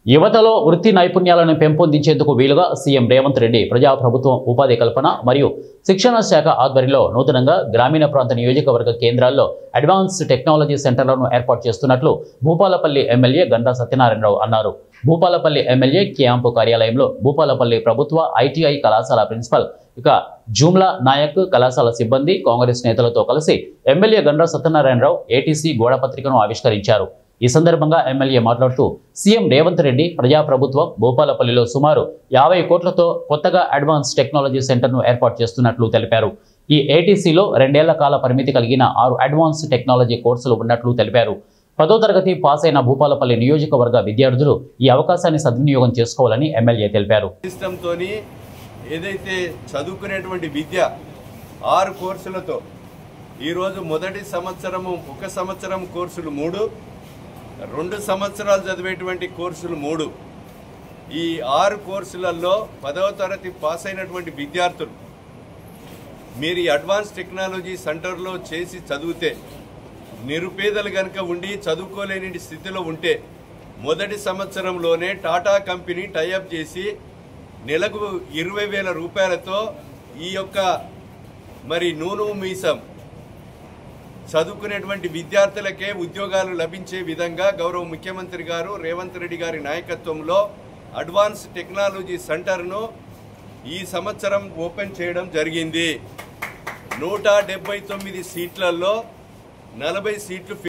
యువతలో వృత్తి నైపుణ్యాలను పెంపొందించేందుకు వీలుగా సీఎం రేవంత్ రెడ్డి ప్రజాప్రభుత్వం ఉపాధి కల్పన మరియు శిక్షణ శాఖ ఆధ్వర్యంలో నూతనంగా గ్రామీణ ప్రాంత నియోజకవర్గ కేంద్రాల్లో అడ్వాన్స్ టెక్నాలజీ సెంటర్లను ఏర్పాటు చేస్తున్నట్లు భూపాలపల్లి ఎమ్మెల్యే గంటా సత్యనారాయణరావు అన్నారు. భూపాలపల్లి ఎమ్మెల్యే క్యాంపు కార్యాలయంలో భూపాలపల్లి ప్రభుత్వ ఐటీఐ కళాశాల ప్రిన్సిపల్ జూమ్లా నాయక్, కళాశాల సిబ్బంది, కాంగ్రెస్ నేతలతో కలిసి ఎమ్మెల్యే గంటా సత్యనారాయణరావు ఏటీసీ గోడపత్రికను ఆవిష్కరించారు. ఈ సందర్భంగా ఎమ్మెల్యే మాట్లాడుతూ సీఎం రేవంత్ రెడ్డి ప్రజాప్రభుత్వం భూపాలపల్లిలో సుమారు 50 కోట్లతో కొత్తగా అడ్వాన్స్ టెక్నాలజీ సెంటర్ను ఏర్పాటు చేస్తున్నట్లు తెలిపారు. ఈ ఏటీసీలో 2 ఏళ్ల కాల పరిమితి కలిగిన 6 అడ్వాన్స్ టెక్నాలజీ కోర్సులు ఉన్నట్లు తెలిపారు. 10వ తరగతి పాస్ అయిన భూపాలపల్లి నియోజకవర్గ విద్యార్థులు ఈ అవకాశాన్ని సద్వినియోగం చేసుకోవాలని ఎమ్మెల్యే తెలిపారు. ఏదైతే చదువుకునేటువంటి విద్య 6 కోర్సులతో ఈరోజు మొదటి సంవత్సరము 1 సంవత్సరం కోర్సులు 3, 2 సంవత్సరాలు చదివేటువంటి కోర్సులు 3. ఈ 6 కోర్సులలో 10వ తరగతి పాస్ అయినటువంటి విద్యార్థులు మీరు ఈ అడ్వాన్స్ టెక్నాలజీ సెంటర్లో చేసి చదివితే, నిరుపేదలు కనుక ఉండి చదువుకోలేని స్థితిలో ఉంటే మొదటి సంవత్సరంలోనే టాటా కంపెనీ టైఅప్ చేసి నెలకు 20,000 రూపాయలతో ఈ యొక్క నూనె మీసం చదువుకునేటువంటి విద్యార్థులకే ఉద్యోగాలు లభించే విధంగా గౌరవ ముఖ్యమంత్రి గారు రేవంత్ రెడ్డి గారి నాయకత్వంలో అడ్వాన్స్ టెక్నాలజీ సెంటర్ను ఈ సంవత్సరం ఓపెన్ చేయడం జరిగింది. 179 సీట్లలో 40 సీట్లు